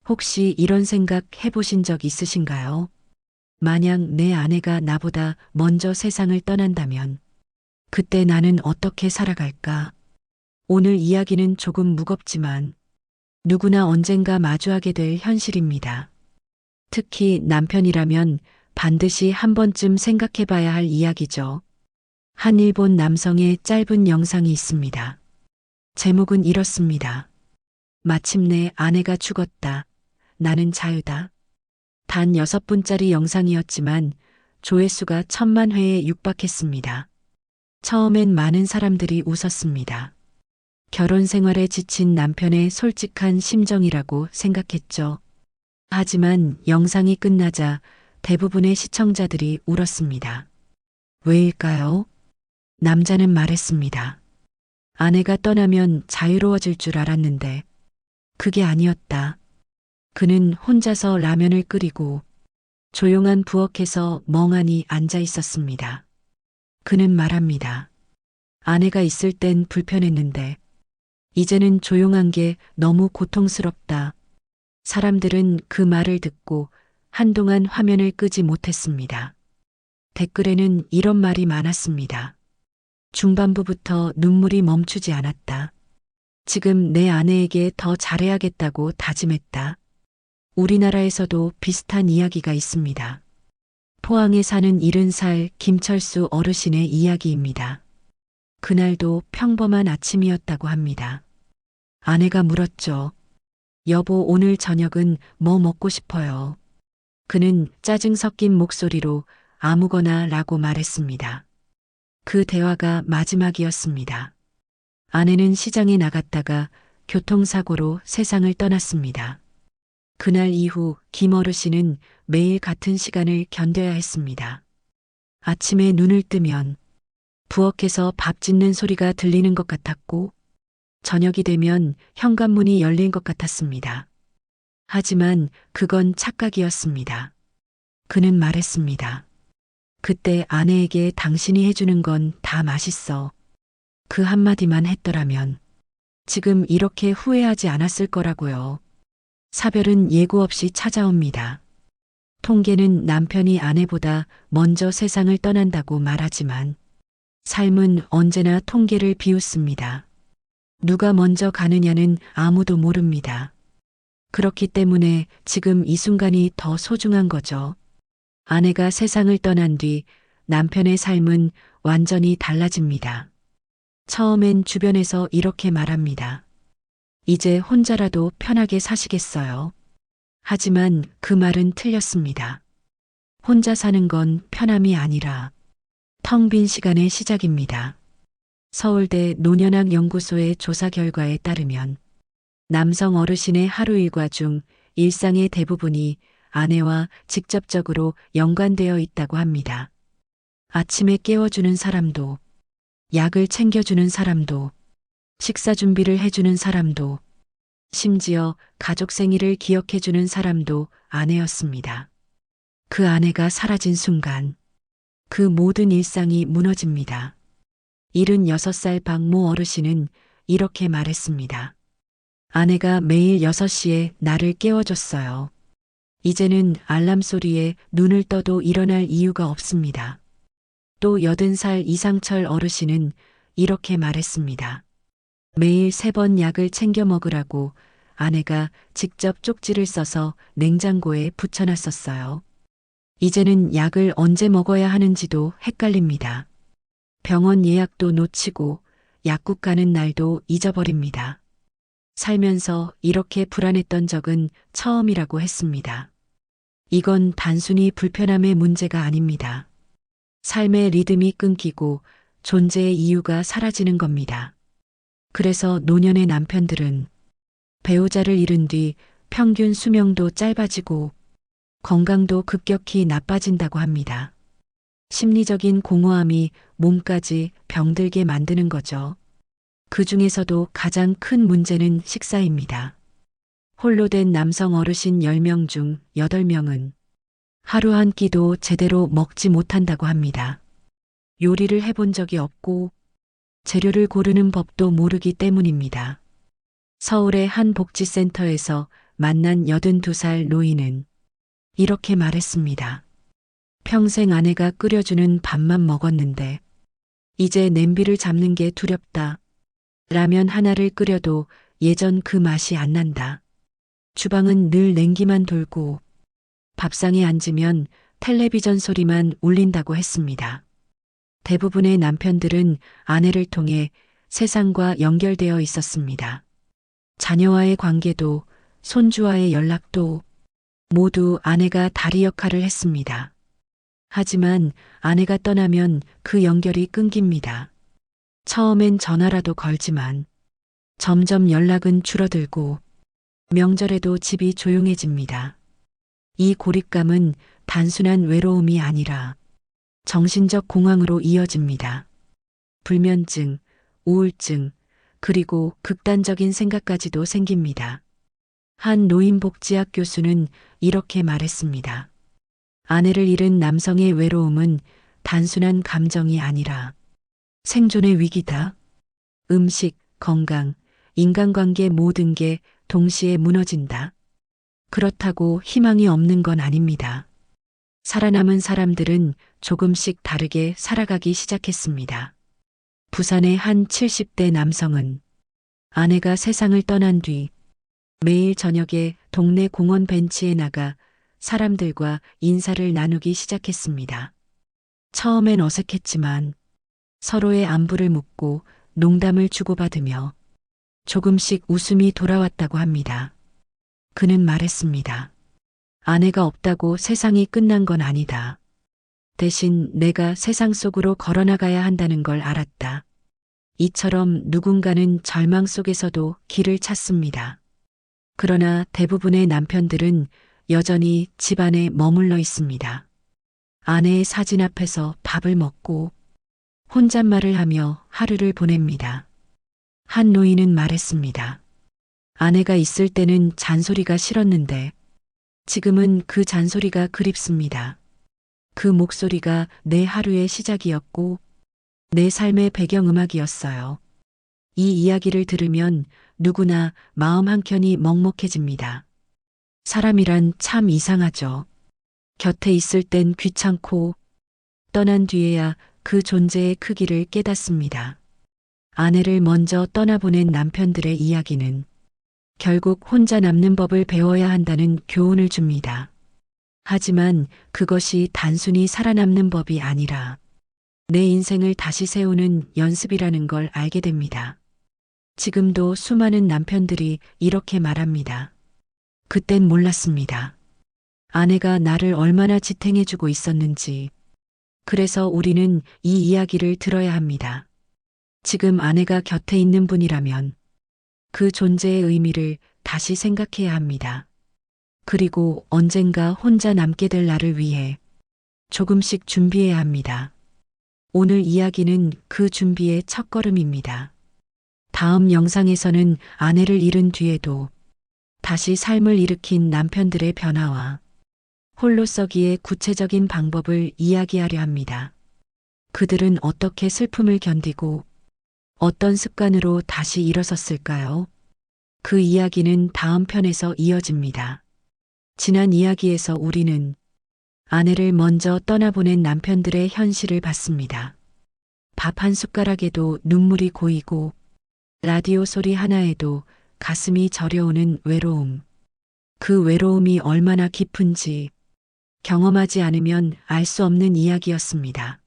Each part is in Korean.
혹시 이런 생각 해보신 적 있으신가요? 만약 내 아내가 나보다 먼저 세상을 떠난다면 그때 나는 어떻게 살아갈까? 오늘 이야기는 조금 무겁지만 누구나 언젠가 마주하게 될 현실입니다. 특히 남편이라면 반드시 한 번쯤 생각해 봐야 할 이야기죠. 한 일본 남성의 짧은 영상이 있습니다. 제목은 이렇습니다. 마침내 아내가 죽었다. 나는 자유다. 단 6분짜리 영상이었지만 조회수가 1,000만 회에 육박했습니다. 처음엔 많은 사람들이 웃었습니다. 결혼 생활에 지친 남편의 솔직한 심정이라고 생각했죠. 하지만 영상이 끝나자 대부분의 시청자들이 울었습니다. 왜일까요? 남자는 말했습니다. 아내가 떠나면 자유로워질 줄 알았는데 그게 아니었다. 그는 혼자서 라면을 끓이고 조용한 부엌에서 멍하니 앉아 있었습니다. 그는 말합니다. 아내가 있을 땐 불편했는데 이제는 조용한 게 너무 고통스럽다. 사람들은 그 말을 듣고 한동안 화면을 끄지 못했습니다. 댓글에는 이런 말이 많았습니다. 중반부부터 눈물이 멈추지 않았다. 지금 내 아내에게 더 잘해야겠다고 다짐했다. 우리나라에서도 비슷한 이야기가 있습니다. 포항에 사는 70살 김철수 어르신의 이야기입니다. 그날도 평범한 아침이었다고 합니다. 아내가 물었죠. 여보, 오늘 저녁은 뭐 먹고 싶어요? 그는 짜증 섞인 목소리로 아무거나 라고 말했습니다. 그 대화가 마지막이었습니다. 아내는 시장에 나갔다가 교통사고로 세상을 떠났습니다. 그날 이후 김 어르신은 매일 같은 시간을 견뎌야 했습니다. 아침에 눈을 뜨면 부엌에서 밥 짓는 소리가 들리는 것 같았고 저녁이 되면 현관문이 열린 것 같았습니다. 하지만 그건 착각이었습니다. 그는 말했습니다. 그때 아내에게 당신이 해주는 건 다 맛있어. 그 한마디만 했더라면 지금 이렇게 후회하지 않았을 거라고요. 사별은 예고 없이 찾아옵니다. 통계는 남편이 아내보다 먼저 세상을 떠난다고 말하지만 삶은 언제나 통계를 비웃습니다. 누가 먼저 가느냐는 아무도 모릅니다. 그렇기 때문에 지금 이 순간이 더 소중한 거죠. 아내가 세상을 떠난 뒤 남편의 삶은 완전히 달라집니다. 처음엔 주변에서 이렇게 말합니다. 이제 혼자라도 편하게 사시겠어요. 하지만 그 말은 틀렸습니다. 혼자 사는 건 편함이 아니라 텅 빈 시간의 시작입니다. 서울대 노년학 연구소의 조사 결과에 따르면 남성 어르신의 하루 일과 중 일상의 대부분이 아내와 직접적으로 연관되어 있다고 합니다. 아침에 깨워주는 사람도, 약을 챙겨주는 사람도, 식사 준비를 해주는 사람도, 심지어 가족 생일을 기억해주는 사람도 아내였습니다. 그 아내가 사라진 순간 그 모든 일상이 무너집니다. 76살 박모 어르신은 이렇게 말했습니다. 아내가 매일 6시에 나를 깨워줬어요. 이제는 알람 소리에 눈을 떠도 일어날 이유가 없습니다. 또 80살 이상철 어르신은 이렇게 말했습니다. 매일 3번 약을 챙겨 먹으라고 아내가 직접 쪽지를 써서 냉장고에 붙여놨었어요. 이제는 약을 언제 먹어야 하는지도 헷갈립니다. 병원 예약도 놓치고 약국 가는 날도 잊어버립니다. 살면서 이렇게 불안했던 적은 처음이라고 했습니다. 이건 단순히 불편함의 문제가 아닙니다. 삶의 리듬이 끊기고 존재의 이유가 사라지는 겁니다. 그래서 노년의 남편들은 배우자를 잃은 뒤 평균 수명도 짧아지고 건강도 급격히 나빠진다고 합니다. 심리적인 공허함이 몸까지 병들게 만드는 거죠. 그 중에서도 가장 큰 문제는 식사입니다. 홀로 된 남성 어르신 10명 중 8명은 하루 한 끼도 제대로 먹지 못한다고 합니다. 요리를 해본 적이 없고 재료를 고르는 법도 모르기 때문입니다. 서울의 한 복지센터에서 만난 82살 노인은 이렇게 말했습니다. 평생 아내가 끓여주는 밥만 먹었는데 이제 냄비를 잡는 게 두렵다. 라면 하나를 끓여도 예전 그 맛이 안 난다. 주방은 늘 냉기만 돌고 밥상에 앉으면 텔레비전 소리만 울린다고 했습니다. 대부분의 남편들은 아내를 통해 세상과 연결되어 있었습니다. 자녀와의 관계도 손주와의 연락도 모두 아내가 다리 역할을 했습니다. 하지만 아내가 떠나면 그 연결이 끊깁니다. 처음엔 전화라도 걸지만 점점 연락은 줄어들고 명절에도 집이 조용해집니다. 이 고립감은 단순한 외로움이 아니라 정신적 공황으로 이어집니다. 불면증, 우울증, 그리고 극단적인 생각까지도 생깁니다. 한 노인복지학 교수는 이렇게 말했습니다. 아내를 잃은 남성의 외로움은 단순한 감정이 아니라 생존의 위기다. 음식, 건강, 인간관계 모든 게 동시에 무너진다. 그렇다고 희망이 없는 건 아닙니다. 살아남은 사람들은 조금씩 다르게 살아가기 시작했습니다. 부산의 한 70대 남성은 아내가 세상을 떠난 뒤 매일 저녁에 동네 공원 벤치에 나가 사람들과 인사를 나누기 시작했습니다. 처음엔 어색했지만 서로의 안부를 묻고 농담을 주고받으며 조금씩 웃음이 돌아왔다고 합니다. 그는 말했습니다. 아내가 없다고 세상이 끝난 건 아니다. 대신 내가 세상 속으로 걸어나가야 한다는 걸 알았다. 이처럼 누군가는 절망 속에서도 길을 찾습니다. 그러나 대부분의 남편들은 여전히 집안에 머물러 있습니다. 아내의 사진 앞에서 밥을 먹고 혼잣말을 하며 하루를 보냅니다. 한 노인은 말했습니다. 아내가 있을 때는 잔소리가 싫었는데 지금은 그 잔소리가 그립습니다. 그 목소리가 내 하루의 시작이었고 내 삶의 배경음악이었어요. 이 이야기를 들으면 누구나 마음 한켠이 먹먹해집니다. 사람이란 참 이상하죠. 곁에 있을 땐 귀찮고 떠난 뒤에야 그 존재의 크기를 깨닫습니다. 아내를 먼저 떠나보낸 남편들의 이야기는 결국 혼자 남는 법을 배워야 한다는 교훈을 줍니다. 하지만 그것이 단순히 살아남는 법이 아니라 내 인생을 다시 세우는 연습이라는 걸 알게 됩니다. 지금도 수많은 남편들이 이렇게 말합니다. 그땐 몰랐습니다. 아내가 나를 얼마나 지탱해주고 있었는지. 그래서 우리는 이 이야기를 들어야 합니다. 지금 아내가 곁에 있는 분이라면 그 존재의 의미를 다시 생각해야 합니다. 그리고 언젠가 혼자 남게 될 나를 위해 조금씩 준비해야 합니다. 오늘 이야기는 그 준비의 첫걸음입니다. 다음 영상에서는 아내를 잃은 뒤에도 다시 삶을 일으킨 남편들의 변화와 홀로서기의 구체적인 방법을 이야기하려 합니다. 그들은 어떻게 슬픔을 견디고 어떤 습관으로 다시 일어섰을까요? 그 이야기는 다음 편에서 이어집니다. 지난 이야기에서 우리는 아내를 먼저 떠나보낸 남편들의 현실을 봤습니다. 밥 한 숟가락에도 눈물이 고이고 라디오 소리 하나에도 가슴이 저려오는 외로움. 그 외로움이 얼마나 깊은지 경험하지 않으면 알 수 없는 이야기였습니다.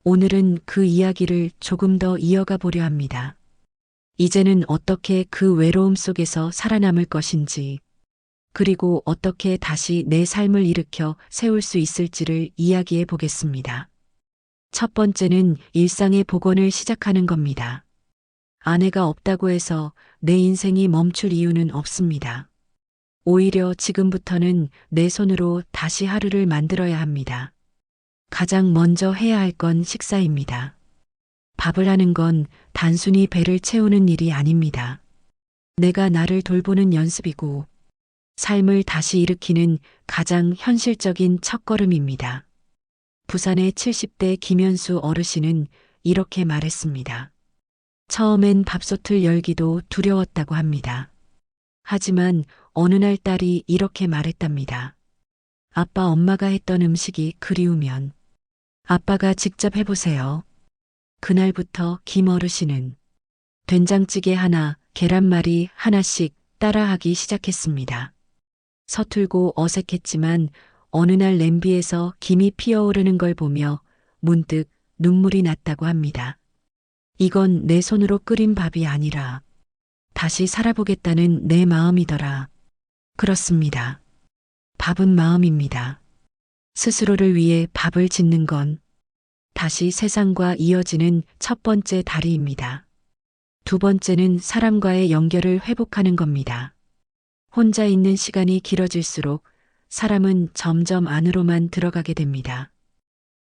오늘은 그 이야기를 조금 더 이어가 보려 합니다. 이제는 어떻게 그 외로움 속에서 살아남을 것인지, 그리고 어떻게 다시 내 삶을 일으켜 세울 수 있을지를 이야기해 보겠습니다. 첫 번째는 일상의 복원을 시작하는 겁니다. 아내가 없다고 해서 내 인생이 멈출 이유는 없습니다. 오히려 지금부터는 내 손으로 다시 하루를 만들어야 합니다. 가장 먼저 해야 할 건 식사입니다. 밥을 하는 건 단순히 배를 채우는 일이 아닙니다. 내가 나를 돌보는 연습이고 삶을 다시 일으키는 가장 현실적인 첫걸음입니다. 부산의 70대 김현수 어르신은 이렇게 말했습니다. 처음엔 밥솥을 열기도 두려웠다고 합니다. 하지만 어느 날 딸이 이렇게 말했답니다. 아빠 엄마가 했던 음식이 그리우면 아빠가 직접 해보세요. 그날부터 김 어르신은 된장찌개 하나, 계란말이 하나씩 따라하기 시작했습니다. 서툴고 어색했지만 어느 날 냄비에서 김이 피어오르는 걸 보며 문득 눈물이 났다고 합니다. 이건 내 손으로 끓인 밥이 아니라 다시 살아보겠다는 내 마음이더라. 그렇습니다. 밥은 마음입니다. 스스로를 위해 밥을 짓는 건 다시 세상과 이어지는 첫 번째 다리입니다. 두 번째는 사람과의 연결을 회복하는 겁니다. 혼자 있는 시간이 길어질수록 사람은 점점 안으로만 들어가게 됩니다.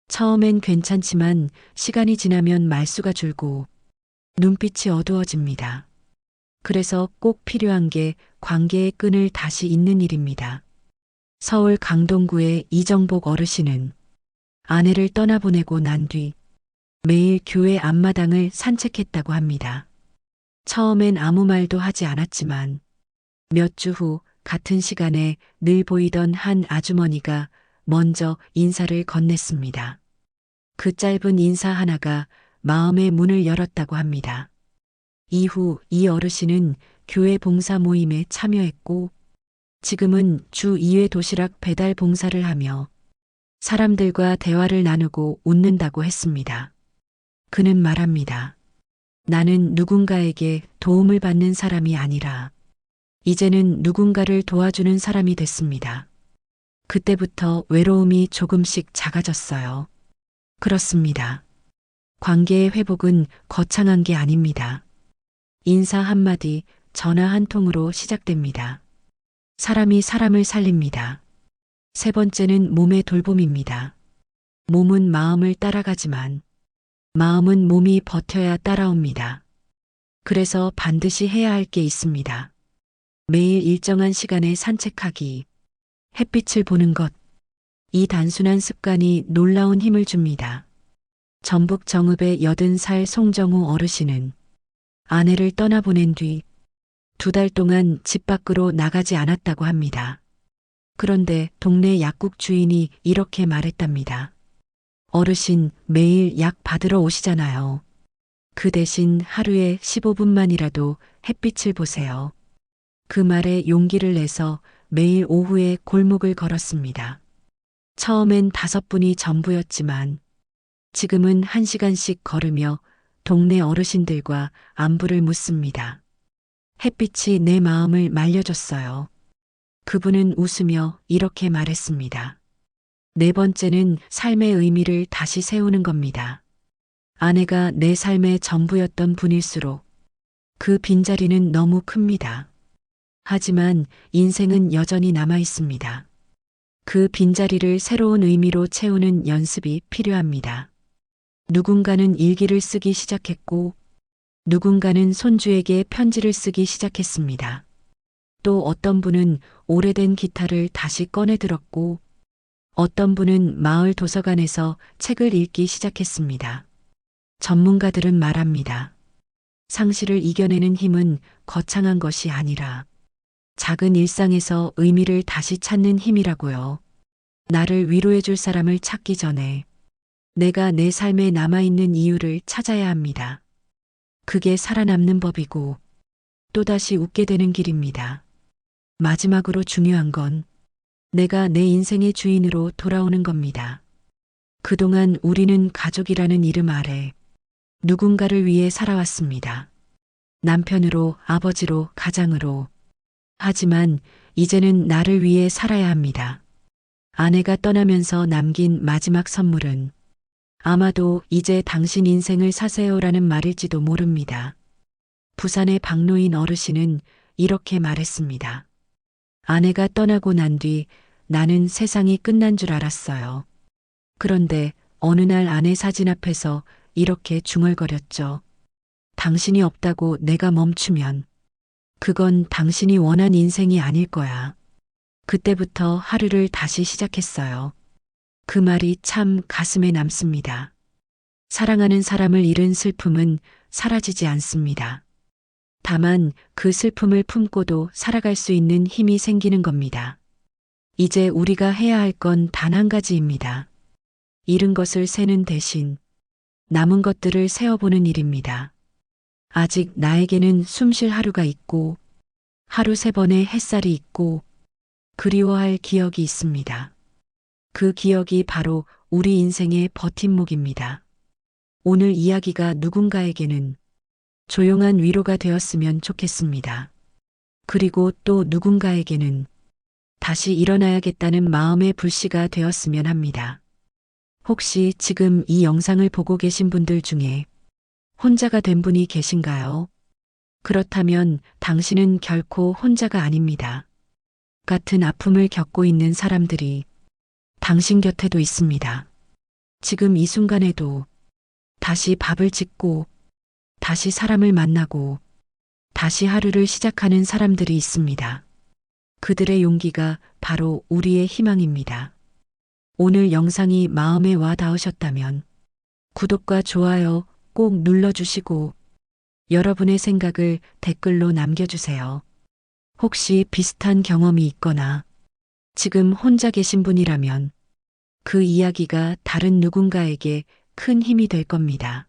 처음엔 괜찮지만 시간이 지나면 말수가 줄고 눈빛이 어두워집니다. 그래서 꼭 필요한 게 관계의 끈을 다시 잇는 일입니다. 서울 강동구의 이정복 어르신은 아내를 떠나보내고 난 뒤 매일 교회 앞마당을 산책했다고 합니다. 처음엔 아무 말도 하지 않았지만 몇 주 후 같은 시간에 늘 보이던 한 아주머니가 먼저 인사를 건넸습니다. 그 짧은 인사 하나가 마음의 문을 열었다고 합니다. 이후 이 어르신은 교회 봉사 모임에 참여했고 지금은 주 2회 도시락 배달 봉사를 하며 사람들과 대화를 나누고 웃는다고 했습니다. 그는 말합니다. 나는 누군가에게 도움을 받는 사람이 아니라 이제는 누군가를 도와주는 사람이 됐습니다. 그때부터 외로움이 조금씩 작아졌어요. 그렇습니다. 관계의 회복은 거창한 게 아닙니다. 인사 한마디, 전화 한 통으로 시작됩니다. 사람이 사람을 살립니다. 세 번째는 몸의 돌봄입니다. 몸은 마음을 따라가지만 마음은 몸이 버텨야 따라옵니다. 그래서 반드시 해야 할 게 있습니다. 매일 일정한 시간에 산책하기, 햇빛을 보는 것, 이 단순한 습관이 놀라운 힘을 줍니다. 전북 정읍의 80살 송정우 어르신은 아내를 떠나보낸 뒤 2달 동안 집 밖으로 나가지 않았다고 합니다. 그런데 동네 약국 주인이 이렇게 말했답니다. 어르신 매일 약 받으러 오시잖아요. 그 대신 하루에 15분만이라도 햇빛을 보세요. 그 말에 용기를 내서 매일 오후에 골목을 걸었습니다. 처음엔 5분이 전부였지만 지금은 1시간씩 걸으며 동네 어르신들과 안부를 묻습니다. 햇빛이 내 마음을 말려줬어요. 그분은 웃으며 이렇게 말했습니다. 네 번째는 삶의 의미를 다시 세우는 겁니다. 아내가 내 삶의 전부였던 분일수록 그 빈자리는 너무 큽니다. 하지만 인생은 여전히 남아 있습니다. 그 빈자리를 새로운 의미로 채우는 연습이 필요합니다. 누군가는 일기를 쓰기 시작했고, 누군가는 손주에게 편지를 쓰기 시작했습니다. 또 어떤 분은 오래된 기타를 다시 꺼내 들었고, 어떤 분은 마을 도서관에서 책을 읽기 시작했습니다. 전문가들은 말합니다. 상실을 이겨내는 힘은 거창한 것이 아니라 작은 일상에서 의미를 다시 찾는 힘이라고요. 나를 위로해줄 사람을 찾기 전에 내가 내 삶에 남아있는 이유를 찾아야 합니다. 그게 살아남는 법이고 또다시 웃게 되는 길입니다. 마지막으로 중요한 건 내가 내 인생의 주인으로 돌아오는 겁니다. 그동안 우리는 가족이라는 이름 아래 누군가를 위해 살아왔습니다. 남편으로, 아버지로, 가장으로. 하지만 이제는 나를 위해 살아야 합니다. 아내가 떠나면서 남긴 마지막 선물은 아마도 이제 당신 인생을 사세요라는 말일지도 모릅니다. 부산의 박노인 어르신은 이렇게 말했습니다. 아내가 떠나고 난 뒤 나는 세상이 끝난 줄 알았어요. 그런데 어느 날 아내 사진 앞에서 이렇게 중얼거렸죠. 당신이 없다고 내가 멈추면 그건 당신이 원한 인생이 아닐 거야. 그때부터 하루를 다시 시작했어요. 그 말이 참 가슴에 남습니다. 사랑하는 사람을 잃은 슬픔은 사라지지 않습니다. 다만 그 슬픔을 품고도 살아갈 수 있는 힘이 생기는 겁니다. 이제 우리가 해야 할 건 단 한 가지입니다. 잃은 것을 세는 대신 남은 것들을 세어보는 일입니다. 아직 나에게는 숨쉴 하루가 있고 하루 3번의 햇살이 있고 그리워할 기억이 있습니다. 그 기억이 바로 우리 인생의 버팀목입니다. 오늘 이야기가 누군가에게는 조용한 위로가 되었으면 좋겠습니다. 그리고 또 누군가에게는 다시 일어나야겠다는 마음의 불씨가 되었으면 합니다. 혹시 지금 이 영상을 보고 계신 분들 중에 혼자가 된 분이 계신가요? 그렇다면 당신은 결코 혼자가 아닙니다. 같은 아픔을 겪고 있는 사람들이 당신 곁에도 있습니다. 지금 이 순간에도 다시 밥을 짓고 다시 사람을 만나고 다시 하루를 시작하는 사람들이 있습니다. 그들의 용기가 바로 우리의 희망입니다. 오늘 영상이 마음에 와 닿으셨다면 구독과 좋아요 꼭 눌러주시고 여러분의 생각을 댓글로 남겨주세요. 혹시 비슷한 경험이 있거나 지금 혼자 계신 분이라면 그 이야기가 다른 누군가에게 큰 힘이 될 겁니다.